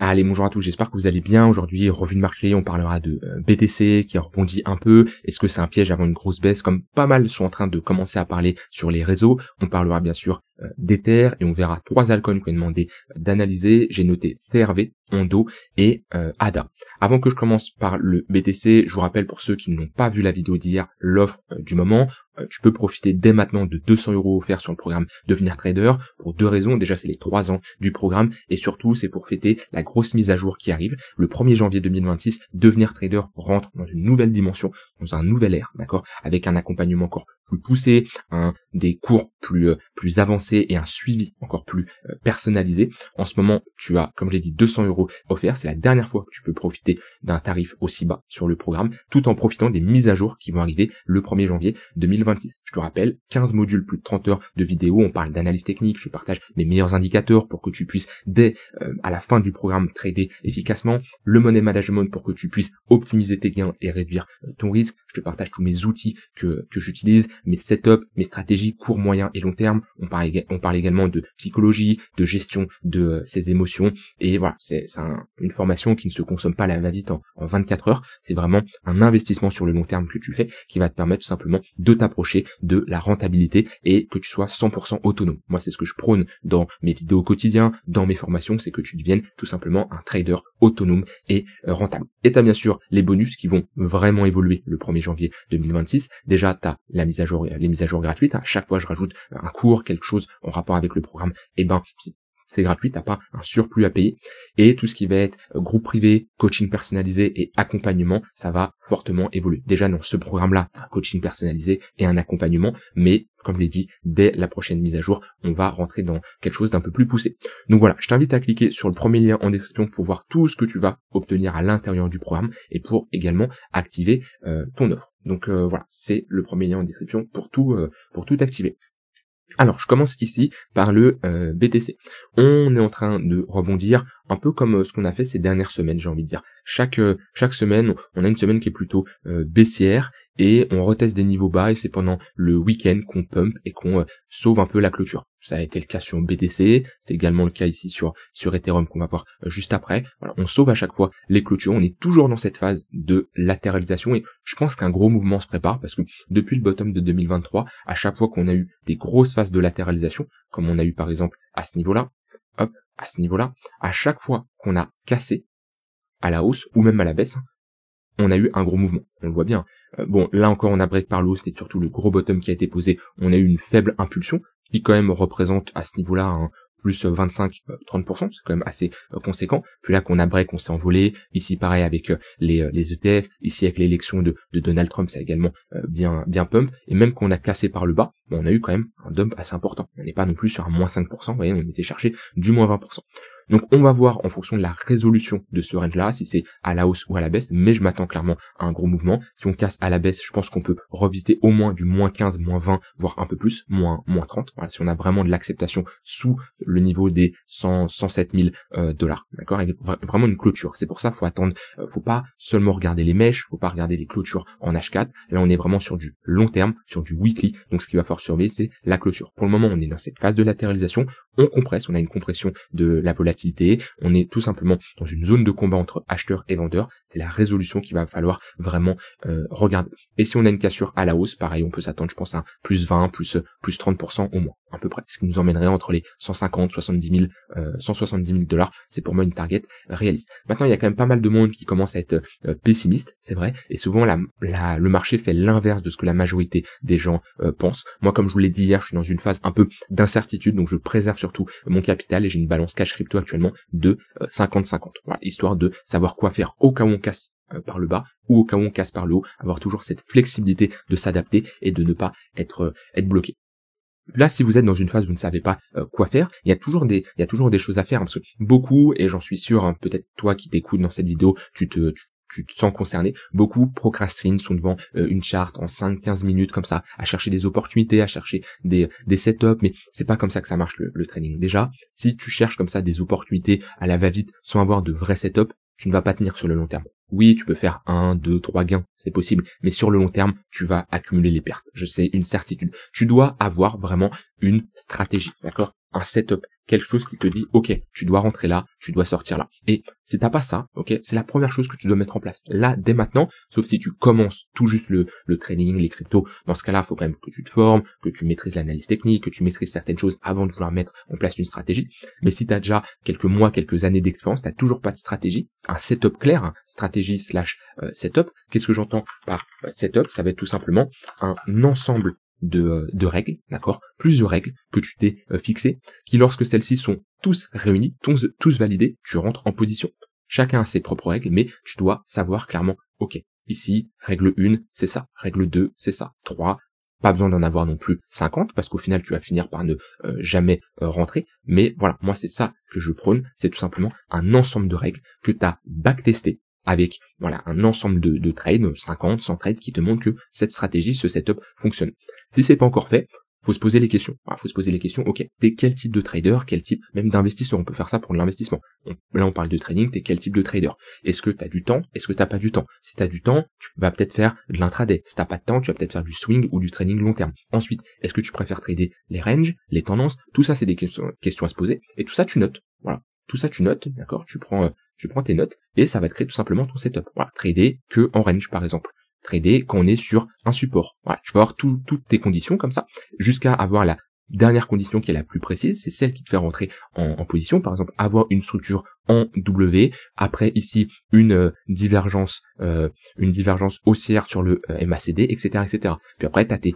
Allez, bonjour à tous, j'espère que vous allez bien. Aujourd'hui, revue de marché, on parlera de BTC qui rebondit un peu. Est-ce que c'est un piège avant une grosse baisse, comme pas mal sont en train de commencer à parler sur les réseaux? On parlera bien sûr d'Ether et on verra 3 altcoins qu'on est demandé d'analyser. J'ai noté CRV, Ondo et ADA. Avant que je commence par le BTC, je vous rappelle pour ceux qui n'ont pas vu la vidéo d'hier, l'offre du moment. Tu peux profiter dès maintenant de 200 € offerts sur le programme Devenir Trader pour 2 raisons. Déjà, c'est les 3 ans du programme et surtout, c'est pour fêter la grosse mise à jour qui arrive. Le 1er janvier 2026, Devenir Trader rentre dans une nouvelle dimension, dans un nouvel ère, d'accord, avec un accompagnement encore plus poussé, des cours plus avancés et un suivi encore plus personnalisé. En ce moment, tu as, comme j'ai dit, 200 € offerts. C'est la dernière fois que tu peux profiter d'un tarif aussi bas sur le programme, tout en profitant des mises à jour qui vont arriver le 1er janvier 2026. Je te rappelle, 15 modules, plus de 30 heures de vidéos. On parle d'analyse technique. Je partage mes meilleurs indicateurs pour que tu puisses, dès à la fin du programme, trader efficacement. Le money management pour que tu puisses optimiser tes gains et réduire ton risque. Je te partage tous mes outils que j'utilise, mes setups, mes stratégies court, moyen et long terme. On parle également de psychologie, de gestion de ses émotions. Et voilà, c'est une formation qui ne se consomme pas à la va-vite en 24 heures. C'est vraiment un investissement sur le long terme que tu fais qui va te permettre tout simplement de t'approcher de la rentabilité et que tu sois 100% autonome. Moi, c'est ce que je prône dans mes vidéos quotidiens, dans mes formations, c'est que tu deviennes tout simplement un trader autonome et rentable. Et tu as bien sûr les bonus qui vont vraiment évoluer le 1er janvier 2026. Déjà, tu as les mises à jour gratuites. À chaque fois, je rajoute un cours, quelque chose en rapport avec le programme. Et ben, c'est gratuit, t'as pas un surplus à payer. Et tout ce qui va être groupe privé, coaching personnalisé et accompagnement, ça va fortement évoluer. Déjà, dans ce programme-là, un coaching personnalisé et un accompagnement, mais comme je l'ai dit, dès la prochaine mise à jour, on va rentrer dans quelque chose d'un peu plus poussé. Donc voilà, je t'invite à cliquer sur le premier lien en description pour voir tout ce que tu vas obtenir à l'intérieur du programme et pour également activer ton offre. Donc voilà, c'est le premier lien en description pour tout activer. Alors, je commence ici par le BTC. On est en train de rebondir un peu comme ce qu'on a fait ces dernières semaines, j'ai envie de dire. Chaque semaine, on a une semaine qui est plutôt baissière et on reteste des niveaux bas et c'est pendant le week-end qu'on pump et qu'on sauve un peu la clôture. Ça a été le cas sur BTC, c'est également le cas ici sur Ethereum qu'on va voir juste après. Voilà, on sauve à chaque fois les clôtures, on est toujours dans cette phase de latéralisation et je pense qu'un gros mouvement se prépare parce que depuis le bottom de 2023, à chaque fois qu'on a eu des grosses phases de latéralisation, comme on a eu par exemple à ce niveau-là, à chaque fois qu'on a cassé à la hausse ou même à la baisse, on a eu un gros mouvement, on le voit bien. Bon, là encore on a break par le haut, c'était surtout le gros bottom qui a été posé, on a eu une faible impulsion, qui quand même représente à ce niveau-là un plus 25-30%, c'est quand même assez conséquent. Puis là qu'on a break, on s'est envolé, ici pareil avec les ETF, ici avec l'élection de Donald Trump, ça a également bien pump, et même qu'on a cassé par le bas, on a eu quand même un dump assez important. On n'est pas non plus sur un moins 5%, vous voyez, on était cherché du moins 20%. Donc on va voir en fonction de la résolution de ce range là, si c'est à la hausse ou à la baisse, mais je m'attends clairement à un gros mouvement. Si on casse à la baisse, je pense qu'on peut revisiter au moins du moins 15, moins 20, voire un peu plus, moins 30. Voilà, si on a vraiment de l'acceptation sous le niveau des 107 000 $, d'accord, avec vraiment une clôture. C'est pour ça faut attendre, faut pas seulement regarder les mèches, faut pas regarder les clôtures en H4. Là on est vraiment sur du long terme, sur du weekly. Donc ce qu'il va falloir surveiller, c'est la clôture. Pour le moment, on est dans cette phase de latéralisation. On compresse, on a une compression de la volatilité, on est tout simplement dans une zone de combat entre acheteurs et vendeurs, c'est la résolution qu'il va falloir vraiment regarder. Et si on a une cassure à la hausse, pareil, on peut s'attendre, je pense, à un plus 20, plus 30% au moins, à peu près, ce qui nous emmènerait entre les 150, 170 000 $, c'est pour moi une target réaliste. Maintenant, il y a quand même pas mal de monde qui commence à être pessimiste, c'est vrai, et souvent le marché fait l'inverse de ce que la majorité des gens pensent. Moi, comme je vous l'ai dit hier, je suis dans une phase un peu d'incertitude, donc je préserve surtout mon capital et j'ai une balance cash crypto actuellement de 50-50, voilà, histoire de savoir quoi faire au cas où on casse par le bas ou au cas où on casse par le haut, avoir toujours cette flexibilité de s'adapter et de ne pas être bloqué. Là, si vous êtes dans une phase où vous ne savez pas quoi faire, il y a toujours des choses à faire, hein, parce que beaucoup, et j'en suis sûr, hein, peut-être toi qui t'écoutes dans cette vidéo, tu te sens concerné, beaucoup procrastinent, sont devant une charte en 5-15 minutes comme ça, à chercher des opportunités, à chercher des setups, mais c'est pas comme ça que ça marche le trading. Déjà, si tu cherches comme ça des opportunités à la va-vite sans avoir de vrais setups, tu ne vas pas tenir sur le long terme. Oui, tu peux faire 1, 2, 3 gains, c'est possible, mais sur le long terme, tu vas accumuler les pertes. Je sais, une certitude. Tu dois avoir vraiment une stratégie, d'accord? un setup, quelque chose qui te dit, ok, tu dois rentrer là, tu dois sortir là. Et si t'as pas ça, ok, c'est la première chose que tu dois mettre en place. Là, dès maintenant, sauf si tu commences tout juste le trading, les cryptos, dans ce cas-là, il faut quand même que tu te formes, que tu maîtrises l'analyse technique, que tu maîtrises certaines choses avant de vouloir mettre en place une stratégie. Mais si t'as déjà quelques mois, quelques années d'expérience, t'as toujours pas de stratégie, un setup clair, hein, stratégie / setup, qu'est-ce que j'entends par setup? Ça va être tout simplement un ensemble de règles, d'accord, plusieurs règles que tu t'es fixées, qui lorsque celles-ci sont tous réunies, tous validées, tu rentres en position. Chacun a ses propres règles, mais tu dois savoir clairement, ok, ici, règle 1, c'est ça, règle 2, c'est ça, 3, pas besoin d'en avoir non plus 50, parce qu'au final, tu vas finir par ne jamais rentrer, mais voilà, moi c'est ça que je prône, c'est tout simplement un ensemble de règles que tu as backtesté, avec voilà un ensemble de trades, 50, 100 trades qui te montrent que cette stratégie, ce setup fonctionne. Si c'est pas encore fait, faut se poser les questions. Voilà, faut se poser les questions, ok, t'es quel type de trader, quel type même d'investisseur, on peut faire ça pour l'investissement. Là on parle de trading, t'es quel type de trader? Est-ce que t'as du temps? Est-ce que t'as pas du temps? Si t'as du temps, tu vas peut-être faire de l'intraday. Si t'as pas de temps, tu vas peut-être faire du swing ou du trading long terme. Ensuite, est-ce que tu préfères trader les ranges, les tendances? Tout ça c'est des questions à se poser, et tout ça tu notes. Voilà. Tout ça tu notes, d'accord, tu prends tes notes, et ça va te créer tout simplement ton setup. Voilà, trader que en range par exemple. Trader quand on est sur un support. Voilà, tu vas avoir toutes tes conditions comme ça, jusqu'à avoir la dernière condition qui est la plus précise, c'est celle qui te fait rentrer en position. Par exemple, avoir une structure en W, après ici une divergence haussière sur le MACD, etc., etc. Puis après, tu as tes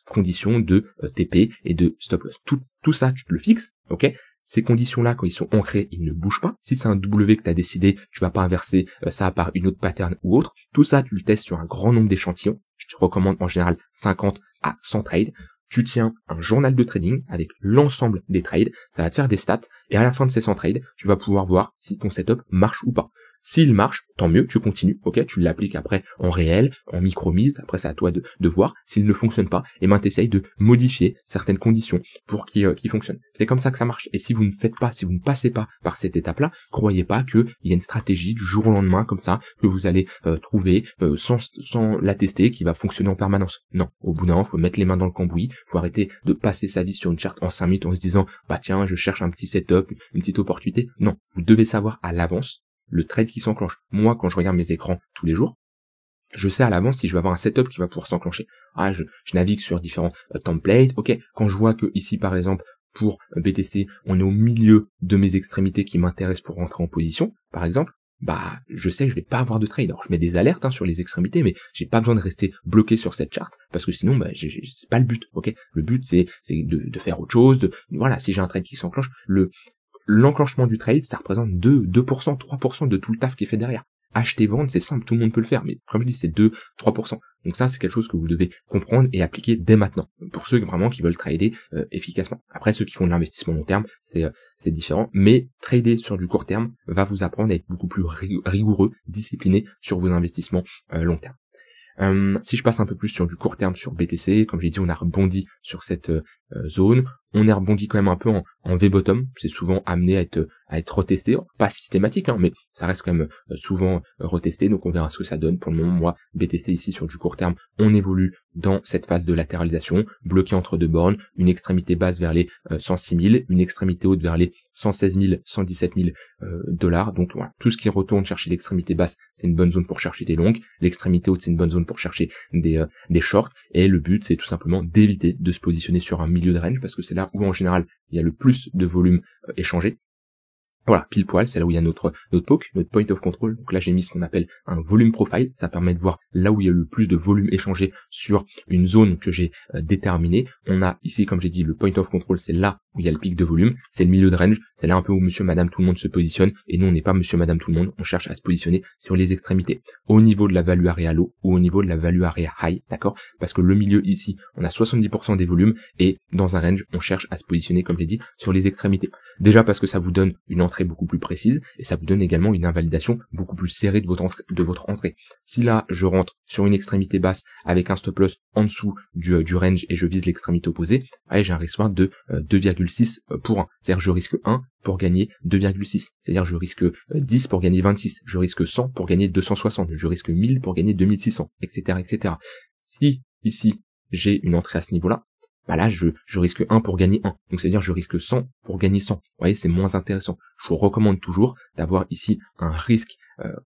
conditions de TP et de stop loss. Tout ça, tu te le fixes, ok? Ces conditions-là, quand ils sont ancrés, ils ne bougent pas. Si c'est un W que tu as décidé, tu vas pas inverser ça par une autre pattern ou autre. Tout ça, tu le testes sur un grand nombre d'échantillons. Je te recommande en général 50 à 100 trades. Tu tiens un journal de trading avec l'ensemble des trades. Ça va te faire des stats. Et à la fin de ces 100 trades, tu vas pouvoir voir si ton setup marche ou pas. S'il marche, tant mieux, tu continues, ok, tu l'appliques après en réel, en micro-mise, après c'est à toi de voir. S'il ne fonctionne pas, et ben t'essayes de modifier certaines conditions pour qu'il fonctionne. C'est comme ça que ça marche. Et si vous ne passez pas par cette étape-là, croyez pas qu'il y a une stratégie du jour au lendemain comme ça que vous allez trouver sans la tester qui va fonctionner en permanence. Non, au bout d'un moment, faut mettre les mains dans le cambouis, faut arrêter de passer sa vie sur une charte en 5 minutes en se disant bah tiens, je cherche un petit setup, une petite opportunité. Non, vous devez savoir à l'avance le trade qui s'enclenche. Moi, quand je regarde mes écrans tous les jours, je sais à l'avance si je vais avoir un setup qui va pouvoir s'enclencher. Ah, je navigue sur différents templates. Ok, quand je vois que ici, par exemple, pour BTC, on est au milieu de mes extrémités qui m'intéressent pour rentrer en position, par exemple, bah, je sais que je vais pas avoir de trade. Alors, je mets des alertes sur les extrémités, mais j'ai pas besoin de rester bloqué sur cette charte parce que sinon, bah, c'est pas le but. Ok, le but c'est de faire autre chose. Voilà, si j'ai un trade qui s'enclenche, l'enclenchement du trade, ça représente 2%, 3% de tout le taf qui est fait derrière. Acheter, vendre, c'est simple, tout le monde peut le faire, mais comme je dis, c'est 2-3%. Donc ça, c'est quelque chose que vous devez comprendre et appliquer dès maintenant. Pour ceux vraiment qui veulent trader efficacement. Après, ceux qui font de l'investissement long terme, c'est différent. Mais trader sur du court terme va vous apprendre à être beaucoup plus rigoureux, discipliné sur vos investissements long terme. Si je passe un peu plus sur du court terme sur BTC, comme j'ai dit, on a rebondi sur cette zone. On est rebondi quand même un peu en V-bottom. C'est souvent amené à être retesté. Pas systématique, mais ça reste quand même souvent retesté. Donc on verra ce que ça donne. Pour le moment, moi, BTC ici sur du court terme, on évolue dans cette phase de latéralisation, bloqué entre deux bornes, une extrémité basse vers les 106 000, une extrémité haute vers les 116 000, 117 000 dollars. Donc voilà, tout ce qui retourne chercher l'extrémité basse, c'est une bonne zone pour chercher des longues. L'extrémité haute, c'est une bonne zone pour chercher des shorts. Et le but, c'est tout simplement d'éviter de se positionner sur un milieu de range parce que c'est là où en général il y a le plus de volume échangé. Voilà, pile poil, c'est là où il y a notre POC, notre point of control. Donc là, j'ai mis ce qu'on appelle un volume profile. Ça permet de voir là où il y a le plus de volume échangé sur une zone que j'ai déterminée. On a ici, comme j'ai dit, le point of control, c'est là où il y a le pic de volume. C'est le milieu de range. C'est là un peu où monsieur, madame, tout le monde se positionne. Et nous, on n'est pas monsieur, madame, tout le monde. On cherche à se positionner sur les extrémités. Au niveau de la value area low ou au niveau de la value area high, d'accord? Parce que le milieu ici, on a 70% des volumes. Et dans un range, on cherche à se positionner, comme j'ai dit, sur les extrémités. Déjà parce que ça vous donne une entrée beaucoup plus précise et ça vous donne également une invalidation beaucoup plus serrée de votre entrée. Si là je rentre sur une extrémité basse avec un stop loss en dessous du range et je vise l'extrémité opposée, j'ai un risque de 2,6 pour 1. C'est-à-dire je risque 1 pour gagner 2,6. C'est-à-dire je risque 10 pour gagner 26. Je risque 100 pour gagner 260. Je risque 1000 pour gagner 2600, etc., etc. Si ici j'ai une entrée à ce niveau-là, bah là, je risque 1 pour gagner 1. Donc, c'est-à-dire, je risque 100 pour gagner 100. Vous voyez, c'est moins intéressant. Je vous recommande toujours d'avoir ici un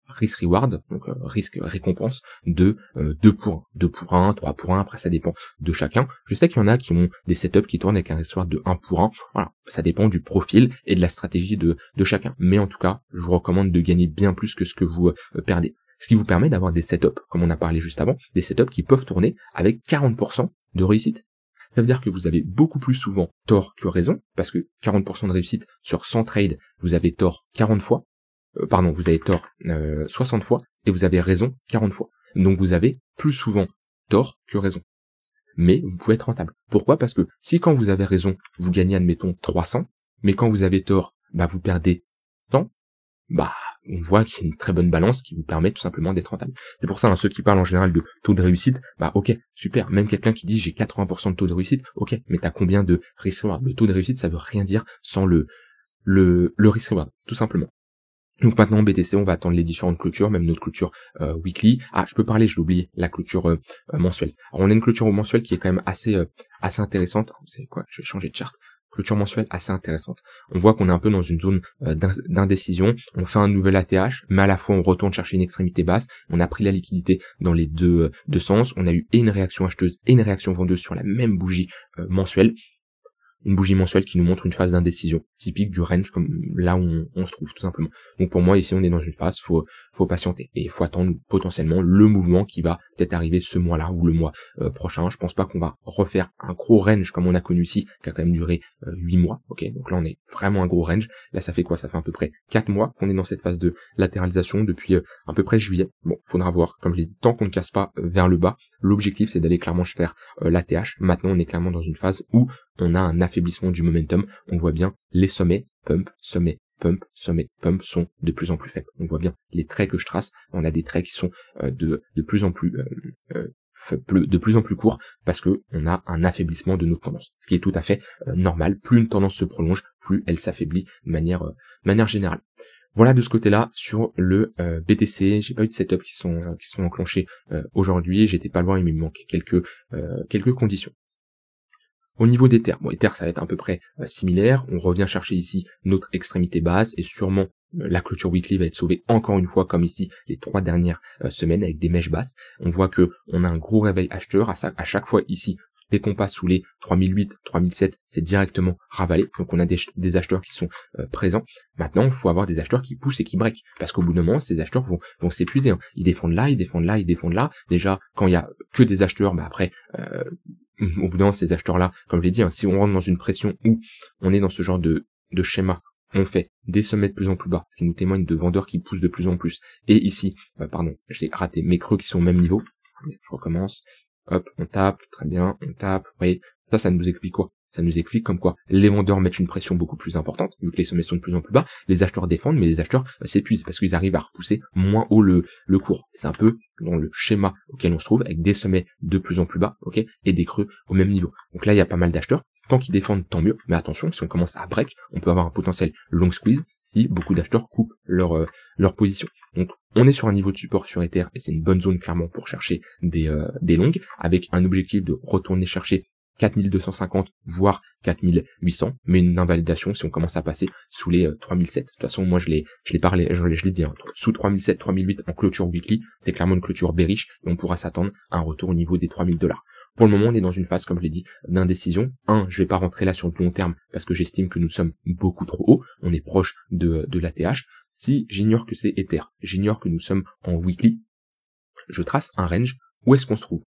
risk-reward, donc risque-récompense de 2 pour 1. 2 pour 1, 3 pour 1, après ça dépend de chacun. Je sais qu'il y en a qui ont des setups qui tournent avec un risk-reward de 1 pour 1. Voilà, ça dépend du profil et de la stratégie de chacun. Mais en tout cas, je vous recommande de gagner bien plus que ce que vous perdez. Ce qui vous permet d'avoir des setups, comme on a parlé juste avant, des setups qui peuvent tourner avec 40% de réussite. Ça veut dire que vous avez beaucoup plus souvent tort que raison, parce que 40% de réussite sur 100 trades, vous avez tort 40 fois, vous avez tort 60 fois, et vous avez raison 40 fois. Donc vous avez plus souvent tort que raison. Mais vous pouvez être rentable. Pourquoi? Parce que si quand vous avez raison, vous gagnez, admettons, 300, mais quand vous avez tort, bah vous perdez 100, bah on voit qu'il y a une très bonne balance qui vous permet tout simplement d'être rentable. C'est pour ça, ceux qui parlent en général de taux de réussite, bah ok, super. Même quelqu'un qui dit j'ai 80% de taux de réussite, ok, mais t'as combien de risk reward? Le taux de réussite, ça veut rien dire sans le risk reward, tout simplement. Donc maintenant en BTC, on va attendre les différentes clôtures, même notre clôture weekly. Ah, je peux parler, je l'ai oublié, la clôture mensuelle. Alors on a une clôture mensuelle qui est quand même assez intéressante. Vous savez quoi? Je vais changer de charte. Clôture mensuelle assez intéressante. On voit qu'on est un peu dans une zone d'indécision. On fait un nouvel ATH, mais à la fois on retourne chercher une extrémité basse. On a pris la liquidité dans les deux sens. On a eu une réaction acheteuse et une réaction vendeuse sur la même bougie mensuelle. Une bougie mensuelle qui nous montre une phase d'indécision, typique du range, comme là où on se trouve, tout simplement. Donc pour moi, ici, on est dans une phase, faut patienter. Et il faut attendre potentiellement le mouvement qui va peut-être arriver ce mois-là ou le mois prochain. Je pense pas qu'on va refaire un gros range comme on a connu ici, qui a quand même duré 8 mois. Ok, donc là, on est vraiment un gros range. Là, ça fait quoi? Ça fait à peu près 4 mois qu'on est dans cette phase de latéralisation depuis à peu près juillet. Bon, faudra voir. Comme je l'ai dit, tant qu'on ne casse pas vers le bas, l'objectif, c'est d'aller clairement faire l'ATH. Maintenant, on est clairement dans une phase où on a un affaiblissement du momentum. On voit bien les sommets, pump, sommet, pump, sommet, pump sont de plus en plus faibles. On voit bien les traits que je trace. On a des traits qui sont de plus en plus courts parce que on a un affaiblissement de notre tendance. Ce qui est tout à fait normal. Plus une tendance se prolonge, plus elle s'affaiblit de manière générale. Voilà de ce côté-là sur le BTC. J'ai pas eu de setup qui sont enclenchés aujourd'hui. J'étais pas loin, il me manquait quelques conditions. Au niveau d'Ether, bon, Ether ça va être à peu près similaire. On revient chercher ici notre extrémité basse et sûrement la clôture weekly va être sauvée encore une fois comme ici les 3 dernières semaines avec des mèches basses. On voit que on a un gros réveil acheteur à chaque fois ici. Dès qu'on passe sous les 3008, 3007, c'est directement ravalé. Donc on a des acheteurs qui sont présents. Maintenant, il faut avoir des acheteurs qui poussent et qui break. Parce qu'au bout d'un moment, ces acheteurs vont s'épuiser. Hein. Ils défendent là, ils défendent là, ils défendent là. Déjà, quand il y a que des acheteurs, bah après, au bout d'un moment, ces acheteurs-là, comme je l'ai dit, hein, si on rentre dans une pression où on est dans ce genre de schéma, on fait des sommets de plus en plus bas, ce qui nous témoigne de vendeurs qui poussent de plus en plus. Et ici, j'ai raté mes creux qui sont au même niveau. Je recommence. Hop, on tape, très bien, on tape. Vous voyez, ça nous explique quoi? Ça nous explique comme quoi les vendeurs mettent une pression beaucoup plus importante, vu que les sommets sont de plus en plus bas, les acheteurs défendent, mais les acheteurs s'épuisent, parce qu'ils arrivent à repousser moins haut le cours. C'est un peu dans le schéma auquel on se trouve, avec des sommets de plus en plus bas, ok, et des creux au même niveau. Donc là, il y a pas mal d'acheteurs. Tant qu'ils défendent, tant mieux, mais attention, si on commence à break, on peut avoir un potentiel long squeeze, si beaucoup d'acheteurs coupent leur position. Donc on est sur un niveau de support sur Ether, et c'est une bonne zone clairement pour chercher des longues, avec un objectif de retourner chercher 4250 voire 4800, mais une invalidation si on commence à passer sous les 3007. De toute façon, moi je l'ai dit, hein, sous 3007, 3008 en clôture weekly, c'est clairement une clôture bearish et on pourra s'attendre à un retour au niveau des 3000$. Pour le moment, on est dans une phase, comme je l'ai dit, d'indécision. Je vais pas rentrer là sur le long terme parce que j'estime que nous sommes beaucoup trop haut. On est proche de l'ATH. Si j'ignore que c'est Ether, j'ignore que nous sommes en weekly, je trace un range. Où est-ce qu'on se trouve?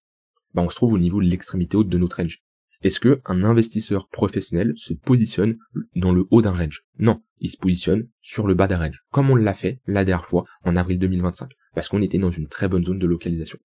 On se trouve au niveau de l'extrémité haute de notre range. Est-ce que un investisseur professionnel se positionne dans le haut d'un range? Non, il se positionne sur le bas d'un range, comme on l'a fait la dernière fois en avril 2025, parce qu'on était dans une très bonne zone de localisation.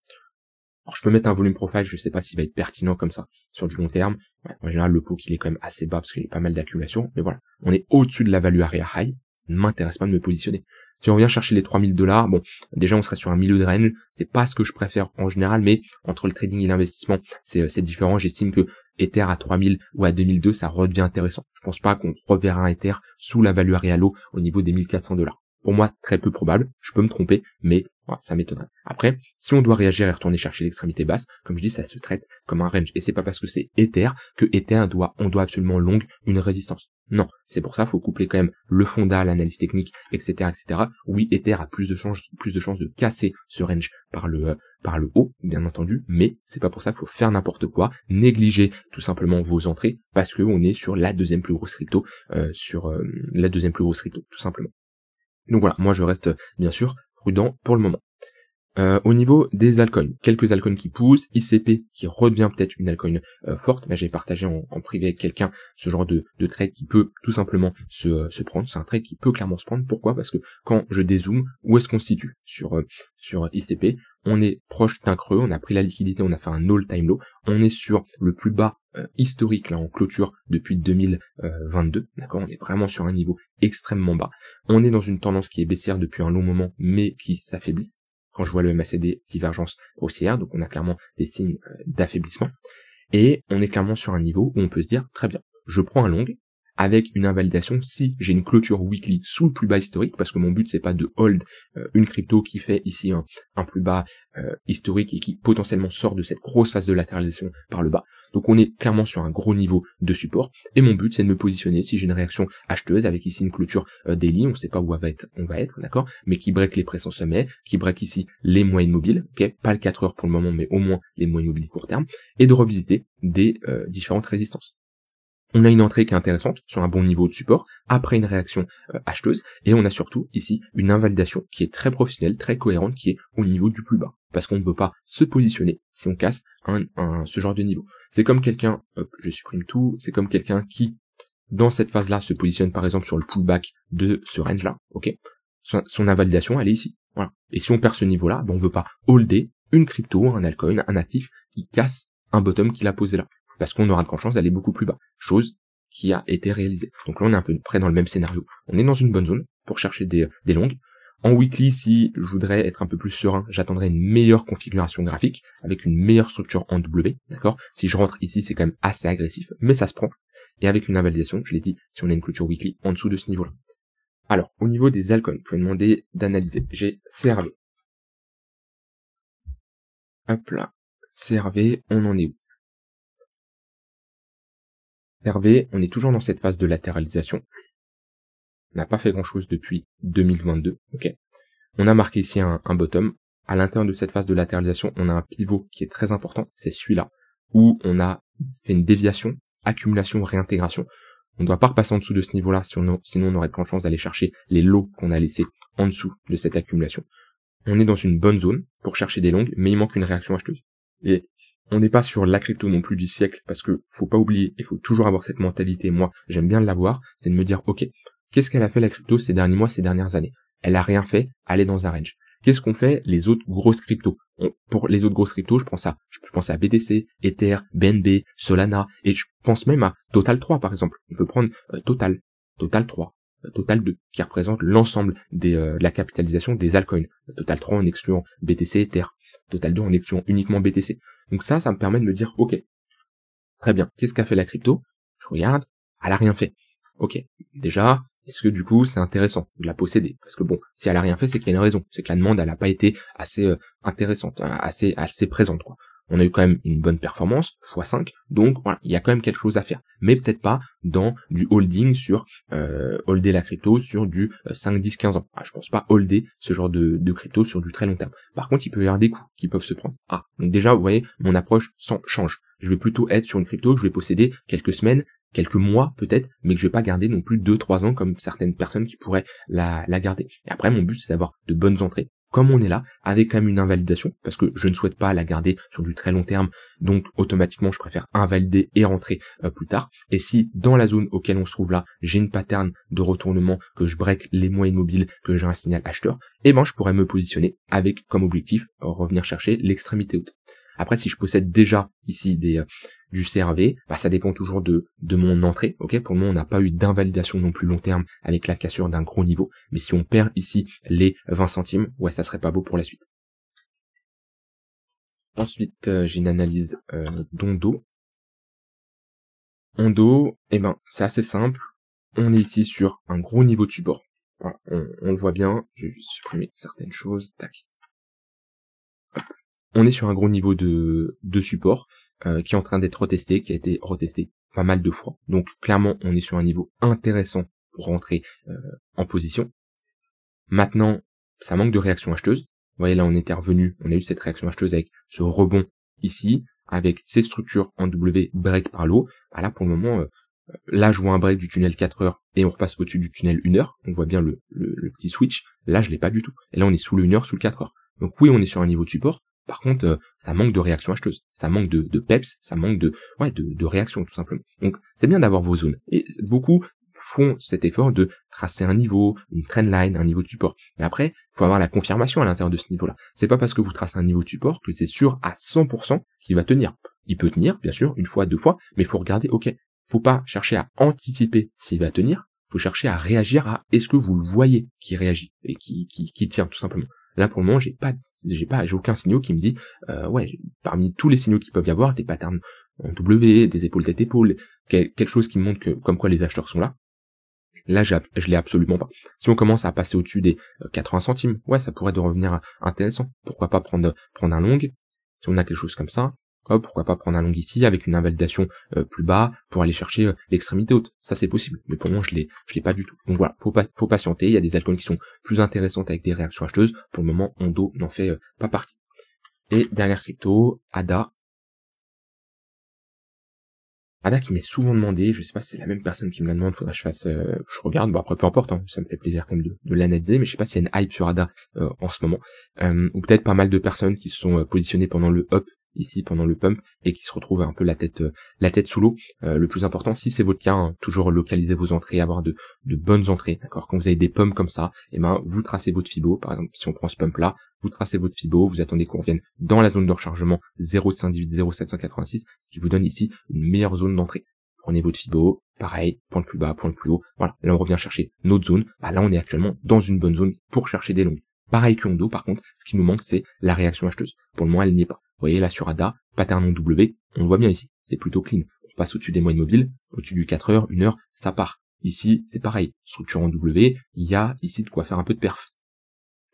Alors je peux mettre un volume profile, je sais pas s'il va être pertinent comme ça sur du long terme. En général, le POC il est quand même assez bas parce qu'il y a pas mal d'accumulation, mais voilà, on est au-dessus de la value area high. Ça ne m'intéresse pas de me positionner. Si on vient chercher les 3000$, bon, déjà on serait sur un milieu de range, c'est pas ce que je préfère en général, mais entre le trading et l'investissement, c'est différent. J'estime que Ether à 3000 ou à 2002, ça redevient intéressant. Je pense pas qu'on reverra un Ether sous la value area low au niveau des $1400. Pour moi, très peu probable, je peux me tromper, mais voilà, ça m'étonnerait. Après, si on doit réagir et retourner chercher l'extrémité basse, comme je dis, ça se traite comme un range. Et c'est pas parce que c'est Ether que Ether on doit absolument long une résistance. Non, c'est pour ça, faut coupler quand même le fonda, l'analyse technique, etc., etc. Oui, Ether a plus de chances de casser ce range par le haut, bien entendu, mais c'est pas pour ça qu'il faut faire n'importe quoi, négliger tout simplement vos entrées, parce que on est sur la deuxième plus grosse crypto, tout simplement. Donc voilà, moi je reste bien sûr prudent pour le moment. Au niveau des altcoins, quelques altcoins qui poussent, ICP qui redevient peut-être une altcoin forte. Là j'ai partagé en privé avec quelqu'un ce genre de trade qui peut tout simplement se prendre. C'est un trade qui peut clairement se prendre. Pourquoi? Parce que quand je dézoome, où est-ce qu'on se situe sur ICP? On est proche d'un creux, on a pris la liquidité, on a fait un all-time low, on est sur le plus bas historique là en clôture depuis 2022, d'accord? On est vraiment sur un niveau extrêmement bas. On est dans une tendance qui est baissière depuis un long moment, mais qui s'affaiblit. Quand je vois le MACD divergence haussière, donc on a clairement des signes d'affaiblissement, et on est clairement sur un niveau où on peut se dire, très bien, je prends un long, avec une invalidation si j'ai une clôture weekly sous le plus bas historique, parce que mon but c'est pas de hold une crypto qui fait ici un plus bas historique et qui potentiellement sort de cette grosse phase de latéralisation par le bas. Donc on est clairement sur un gros niveau de support, et mon but c'est de me positionner si j'ai une réaction acheteuse avec ici une clôture daily, on sait pas où on va être, d'accord, mais qui break les pressions sommet, qui break ici les moyennes mobiles, ok, pas le 4 heures pour le moment, mais au moins les moyennes mobiles court terme, et de revisiter des différentes résistances. On a une entrée qui est intéressante sur un bon niveau de support après une réaction acheteuse, et on a surtout ici une invalidation qui est très professionnelle, très cohérente, qui est au niveau du plus bas, parce qu'on ne veut pas se positionner si on casse ce genre de niveau. C'est comme quelqu'un, je supprime tout, c'est comme quelqu'un qui, dans cette phase-là, se positionne par exemple sur le pullback de ce range-là, ok, son invalidation, elle est ici, voilà. Et si on perd ce niveau-là, ben on veut pas holder une crypto, un altcoin, un actif qui casse un bottom qu'il a posé là, parce qu'on aura de grandes chances d'aller beaucoup plus bas, chose qui a été réalisée. Donc là on est un peu près dans le même scénario. On est dans une bonne zone pour chercher des longues. En weekly, si je voudrais être un peu plus serein, j'attendrai une meilleure configuration graphique, avec une meilleure structure en W, d'accord? Si je rentre ici, c'est quand même assez agressif, mais ça se prend. Et avec une invalidation, je l'ai dit, si on a une clôture weekly en dessous de ce niveau-là. Alors, au niveau des altcoins, vous pouvez demander d'analyser. J'ai CRV. Hop là. CRV, on en est où? CRV, on est toujours dans cette phase de latéralisation. On n'a pas fait grand chose depuis 2022, ok. On a marqué ici un bottom. À l'intérieur de cette phase de latéralisation, on a un pivot qui est très important, c'est celui-là, où on a fait une déviation, accumulation, réintégration. On ne doit pas repasser en dessous de ce niveau-là, sinon on aurait de grandes chances d'aller chercher les lots qu'on a laissés en dessous de cette accumulation. On est dans une bonne zone pour chercher des longues, mais il manque une réaction acheteuse. Et on n'est pas sur la crypto non plus du siècle, parce que faut pas oublier, il faut toujours avoir cette mentalité, moi j'aime bien l'avoir, c'est de me dire, ok, qu'est-ce qu'elle a fait la crypto ces derniers mois, ces dernières années? Elle a rien fait, elle est dans un range. Qu'est-ce qu'ont fait les autres grosses cryptos? Pour les autres grosses cryptos, je pense à BTC, Ether, BNB, Solana, et je pense même à Total 3 par exemple. On peut prendre Total 3, Total 2, qui représente l'ensemble de la capitalisation des altcoins. Total 3 en excluant BTC, Ether. Total 2 en excluant uniquement BTC. Donc ça me permet de me dire, ok, très bien, qu'est-ce qu'a fait la crypto? Je regarde, elle a rien fait. Ok, déjà, est-ce que du coup c'est intéressant de la posséder? Parce que bon, si elle a rien fait, c'est qu'il y a une raison, c'est que la demande elle a pas été assez intéressante, assez présente quoi. On a eu quand même une bonne performance, x5, donc voilà, il y a quand même quelque chose à faire. Mais peut-être pas dans du holding sur holder la crypto sur du 5, 10, 15 ans. Je pense pas holder ce genre de crypto sur du très long terme. Par contre, il peut y avoir des coûts qui peuvent se prendre. Donc déjà, vous voyez, mon approche change. Je vais plutôt être sur une crypto que je vais posséder quelques semaines, quelques mois peut-être, mais que je vais pas garder non plus 2-3 ans comme certaines personnes qui pourraient la garder. Et après, mon but, c'est d'avoir de bonnes entrées. Comme on est là, avec quand même une invalidation, parce que je ne souhaite pas la garder sur du très long terme, donc automatiquement je préfère invalider et rentrer plus tard. Et si dans la zone auquel on se trouve là, j'ai une pattern de retournement, que je break les moyennes mobiles, que j'ai un signal acheteur, eh ben je pourrais me positionner avec comme objectif revenir chercher l'extrémité haute. Après, si je possède déjà ici du CRV, ça dépend toujours de mon entrée. Ok, pour le moment, on n'a pas eu d'invalidation non plus long terme avec la cassure d'un gros niveau. Mais si on perd ici les 20 centimes, ouais, ça serait pas beau pour la suite. Ensuite, j'ai une analyse d'Ondo. Ondo, c'est assez simple. On est ici sur un gros niveau de support. Voilà, on le voit bien, je vais juste supprimer certaines choses, tac. On est sur un gros niveau de support qui est en train d'être retesté, qui a été retesté pas mal de fois. Donc clairement, on est sur un niveau intéressant pour rentrer en position. Maintenant, ça manque de réaction acheteuse. Vous voyez, là, on était revenu, on a eu cette réaction acheteuse avec ce rebond ici, avec ces structures en W break par l'eau. Bah là, pour le moment, là, je vois un break du tunnel 4 heures et on repasse au-dessus du tunnel 1 heure. On voit bien le petit switch. Là, je l'ai pas du tout. Et là, on est sous le 1 heure, sous le 4 heures. Donc oui, on est sur un niveau de support. Par contre, ça manque de réaction acheteuse. Ça manque de peps, ça manque de réaction, tout simplement. Donc, c'est bien d'avoir vos zones. Et beaucoup font cet effort de tracer un niveau, une trendline, un niveau de support. Et après, il faut avoir la confirmation à l'intérieur de ce niveau-là. C'est pas parce que vous tracez un niveau de support que c'est sûr à 100% qu'il va tenir. Il peut tenir, bien sûr, une fois, deux fois, mais il faut regarder, ok, faut pas chercher à anticiper s'il va tenir, faut chercher à réagir à est-ce que vous le voyez qui réagit et qui tient, tout simplement. Là, pour le moment, j'ai aucun signal qui me dit, parmi tous les signaux qui peuvent y avoir, des patterns en W, des épaules tête épaule, quelque chose qui me montre que, comme quoi les acheteurs sont là. Là, je l'ai absolument pas. Si on commence à passer au-dessus des 80 centimes, ouais, ça pourrait devenir intéressant. Pourquoi pas prendre un long? Si on a quelque chose comme ça, pourquoi pas prendre un long ici avec une invalidation plus bas pour aller chercher l'extrémité haute. Ça, c'est possible. Mais pour le moment, je l'ai pas du tout. Donc voilà, faut patienter. Il y a des altcoins qui sont plus intéressantes avec des réactions acheteuses. Pour le moment, Ondo n'en fait pas partie. Et dernière crypto, ADA. ADA qui m'est souvent demandé, je sais pas si c'est la même personne qui me la demande, faudra que je regarde, bon après peu importe, hein, ça me fait plaisir quand même de l'analyser, mais je sais pas s'il y a une hype sur ADA en ce moment, ou peut-être pas mal de personnes qui se sont positionnées pendant le up, ici pendant le pump, et qui se retrouvent un peu la tête sous l'eau. Le plus important, si c'est votre cas, hein, toujours localiser vos entrées, avoir de bonnes entrées, d'accord. Quand vous avez des pumps comme ça, et ben vous tracez votre Fibo, par exemple si on prend ce pump là, vous tracez votre Fibo, vous attendez qu'on revienne dans la zone de rechargement 0,518, 0,786, qui vous donne ici une meilleure zone d'entrée. Prenez votre Fibo, pareil, point le plus bas, point le plus haut, voilà, là on revient chercher notre zone, bah là on est actuellement dans une bonne zone pour chercher des longues. Pareil que Ondo, par contre, ce qui nous manque c'est la réaction acheteuse. Pour le moment elle n'y est pas. Vous voyez là sur ADA, pattern en W, on le voit bien ici, c'est plutôt clean. On passe au-dessus des moyennes mobiles, au-dessus du 4 heures, 1 heure, ça part. Ici, c'est pareil, structure en W, il y a ici de quoi faire un peu de perf.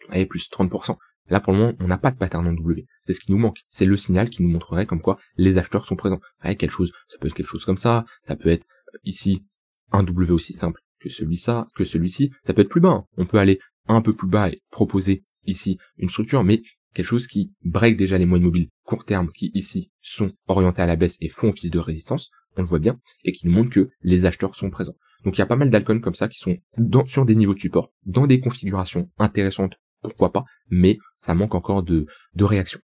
Vous voyez, plus 30%. Là, pour le moment, on n'a pas de pattern en W. C'est ce qui nous manque. C'est le signal qui nous montrerait comme quoi les acheteurs sont présents. Vous voyez, ça peut être quelque chose comme ça, ça peut être ici un W aussi simple que celui-ci, ça peut être plus bas. Hein. On peut aller un peu plus bas et proposer ici une structure, mais quelque chose qui break déjà les moyennes mobiles court terme qui ici sont orientés à la baisse et font office de résistance, on le voit bien, et qui nous montre que les acheteurs sont présents. Donc il y a pas mal d'alcoins comme ça qui sont sur des niveaux de support, dans des configurations intéressantes, pourquoi pas, mais ça manque encore de réaction.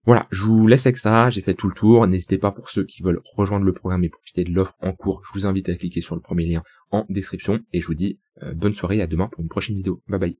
Voilà, je vous laisse avec ça, j'ai fait tout le tour, n'hésitez pas pour ceux qui veulent rejoindre le programme et profiter de l'offre en cours, je vous invite à cliquer sur le premier lien en description, et je vous dis bonne soirée, à demain pour une prochaine vidéo, bye bye.